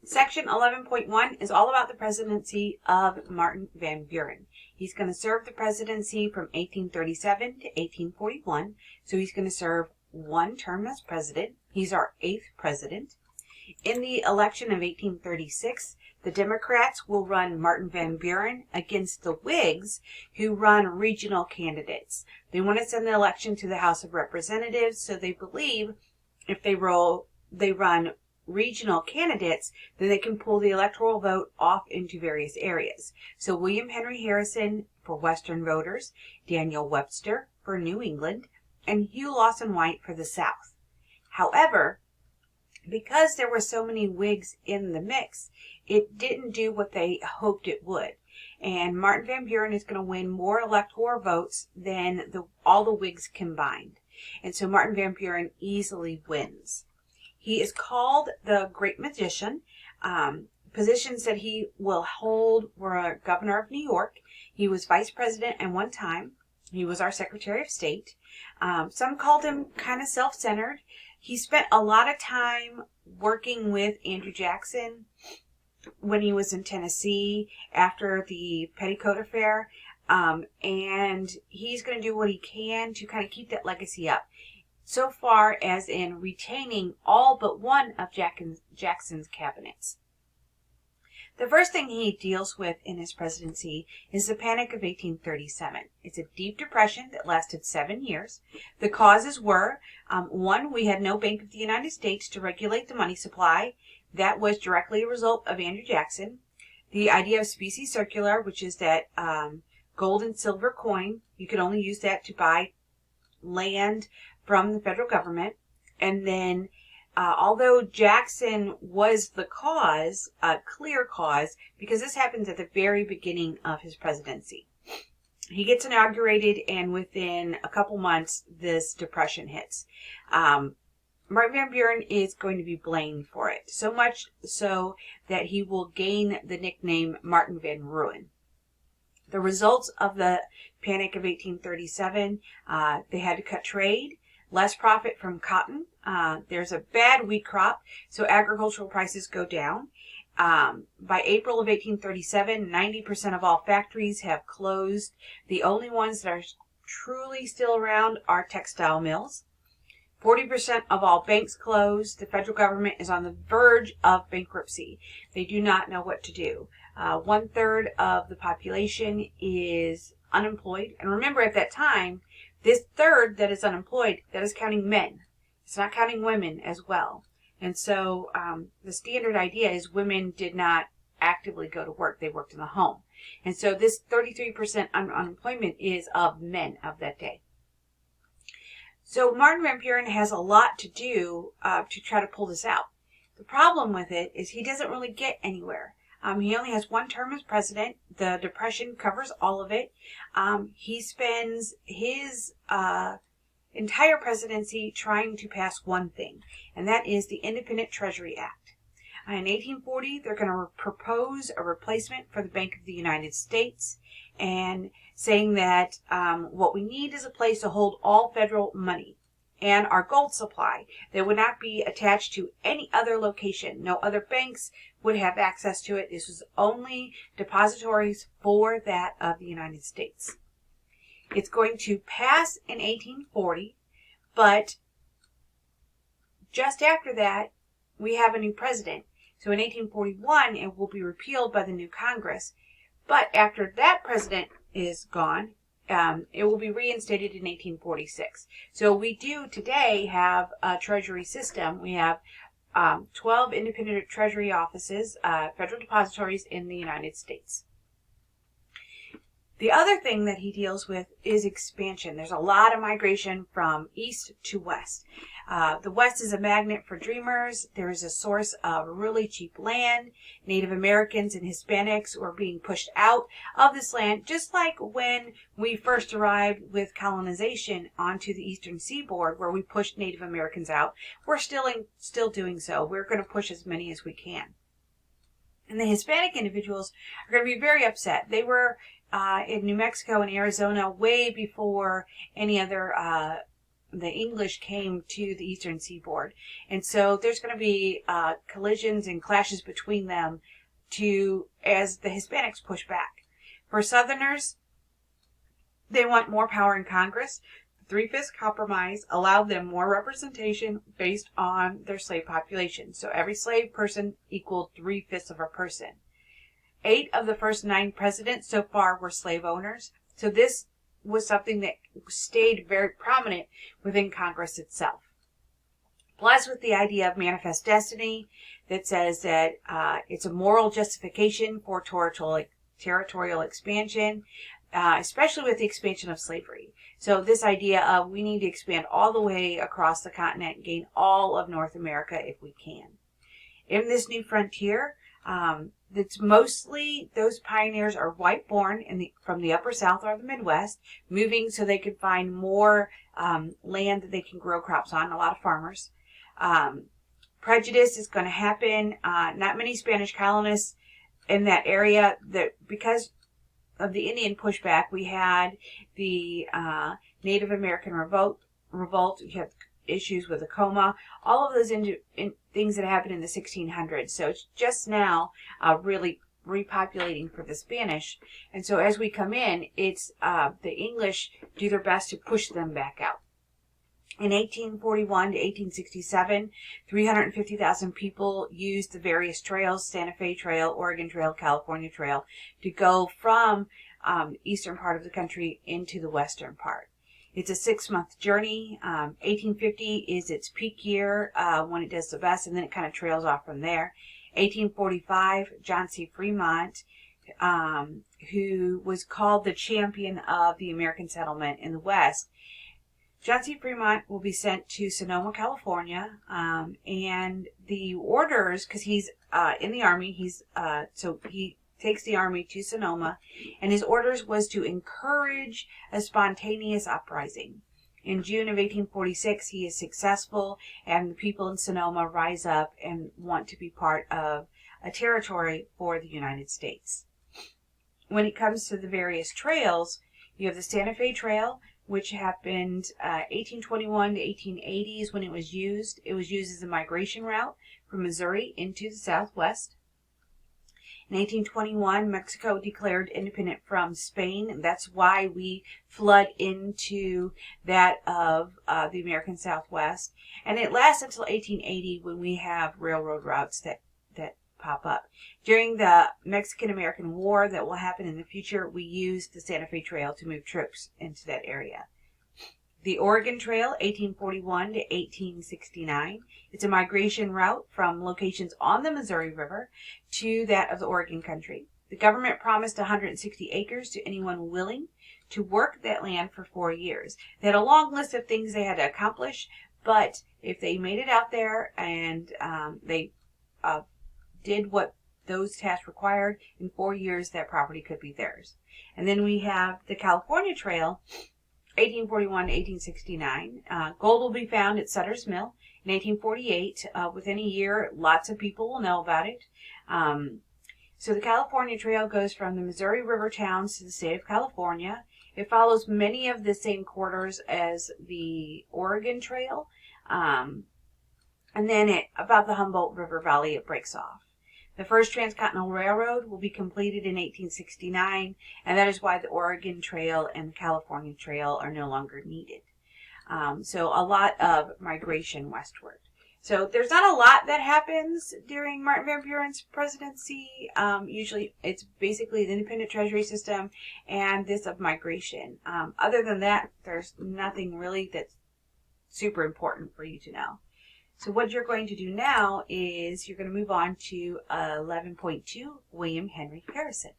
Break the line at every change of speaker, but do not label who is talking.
Section 11.1 is all about the presidency of Martin Van Buren. He's going to serve the presidency from 1837 to 1841. So he's going to serve one term as president. He's our 8th president. In the election of 1836, the Democrats will run Martin Van Buren against the Whigs, who run regional candidates. They want to send the election to the House of Representatives, so they believe if they run regional candidates, then they can pull the electoral vote off into various areas. So William Henry Harrison for Western voters, Daniel Webster for New England, and Hugh Lawson White for the South. However, because there were so many Whigs in the mix, it didn't do what they hoped it would. And Martin Van Buren is going to win more electoral votes than all the Whigs combined. And so Martin Van Buren easily wins. He is called the Great Magician. Positions that he will hold were governor of New York. He was vice president at one time. He was our Secretary of State. Some called him kind of self-centered. He spent a lot of time working with Andrew Jackson when he was in Tennessee after the Petticoat Affair. And he's going to do what he can to kind of keep that legacy up. So far as in retaining all but one of Jackson's cabinets. The first thing he deals with in his presidency is the Panic of 1837. It's a deep depression that lasted 7 years. The causes were, one, we had no Bank of the United States to regulate the money supply. That was directly a result of Andrew Jackson. The idea of specie circular, which is that gold and silver coin, you could only use that to buy land from the federal government. And then although Jackson was the cause, a clear cause, because this happens at the very beginning of his presidency. He gets inaugurated, and within a couple months, this depression hits. Martin Van Buren is going to be blamed for it, so much so that he will gain the nickname Martin Van Ruin. The results of the Panic of 1837, they had to cut trade, less profit from cotton. There's a bad wheat crop, so agricultural prices go down. By April of 1837, 90% of all factories have closed. The only ones that are truly still around are textile mills. 40% of all banks closed. The federal government is on the verge of bankruptcy. They do not know what to do. 1/3 of the population is unemployed. And remember, at that time, this third that is unemployed, that is counting men. It's not counting women as well. And so the standard idea is women did not actively go to work. They worked in the home. And so this 33% unemployment is of men of that day. So Martin Van Buren has a lot to do to try to pull this out. The problem with it is he doesn't really get anywhere. He only has one term as president. The Depression covers all of it. He spends his entire presidency trying to pass one thing, and that is the Independent Treasury Act. In 1840, they're going to propose a replacement for the Bank of the United States, and saying that what we need is a place to hold all federal money and our gold supply that would not be attached to any other location. No other banks would have access to it. This was only depositories for that of the United States. It's going to pass in 1840, but just after that, we have a new president. So in 1841, it will be repealed by the new Congress. But after that president is gone, it will be reinstated in 1846. So we do today have a treasury system. We have 12 independent treasury offices, federal depositories in the United States. The other thing that he deals with is expansion. There's a lot of migration from east to west. The West is a magnet for dreamers. There is a source of really cheap land. Native Americans and Hispanics were being pushed out of this land, just like when we first arrived with colonization onto the eastern seaboard, where we pushed Native Americans out. We're still doing so. We're going to push as many as we can. And the Hispanic individuals are going to be very upset. They were in New Mexico and Arizona way before any other the English came to the eastern seaboard. And so there's going to be collisions and clashes between them as the Hispanics push back. For Southerners, they want more power in Congress. The Three-Fifths Compromise allowed them more representation based on their slave population. So every slave person equaled 3/5 of a person. 8 of the first 9 presidents so far were slave owners. So this was something that stayed very prominent within Congress itself. Plus, with the idea of manifest destiny that says that it's a moral justification for territorial expansion, especially with the expansion of slavery. So this idea of we need to expand all the way across the continent and gain all of North America if we can. In this new frontier, it's mostly those pioneers are white born from the upper South or the Midwest, moving so they can find more land that they can grow crops on, a lot of farmers. Prejudice is going to happen. Not many Spanish colonists in that area. Because of the Indian pushback, we had the Native American revolt. You have issues with Acoma, all of those things that happened in the 1600s. So it's just now really repopulating for the Spanish. And so as we come in, it's the English do their best to push them back out. In 1841 to 1867, 350,000 people used the various trails, Santa Fe Trail, Oregon Trail, California Trail, to go from the eastern part of the country into the western part. It's a 6-month journey. 1850 is its peak year when it does the best, and then it kind of trails off from there. 1845, John C. Fremont, who was called the champion of the American settlement in the West. John C. Fremont will be sent to Sonoma, California, and the orders, because he's in the Army, so he takes the Army to Sonoma, and his orders was to encourage a spontaneous uprising. In June of 1846, he is successful, and the people in Sonoma rise up and want to be part of a territory for the United States. When it comes to the various trails, you have the Santa Fe Trail, which happened 1821 to 1880 is when it was used. It was used as a migration route from Missouri into the Southwest. In 1821, Mexico declared independent from Spain. That's why we flood into that of the American Southwest. And it lasts until 1880 when we have railroad routes that pop up. During the Mexican-American War that will happen in the future, we used the Santa Fe Trail to move troops into that area. The Oregon Trail, 1841 to 1869. It's a migration route from locations on the Missouri River to that of the Oregon country. The government promised 160 acres to anyone willing to work that land for 4 years. They had a long list of things they had to accomplish, but if they made it out there and they did what those tasks required, in 4 years that property could be theirs. And then we have the California Trail, 1841 to 1869. Gold will be found at Sutter's Mill in 1848. Within a year, lots of people will know about it. So the California Trail goes from the Missouri River towns to the state of California. It follows many of the same corridors as the Oregon Trail. And then at about the Humboldt River Valley, it breaks off. The first transcontinental railroad will be completed in 1869, and that is why the Oregon Trail and the California Trail are no longer needed. So a lot of migration westward. So there's not a lot that happens during Martin Van Buren's presidency. Usually it's basically the independent treasury system and this of migration. Other than that, there's nothing really that's super important for you to know. So what you're going to do now is you're going to move on to 11.2, William Henry Harrison.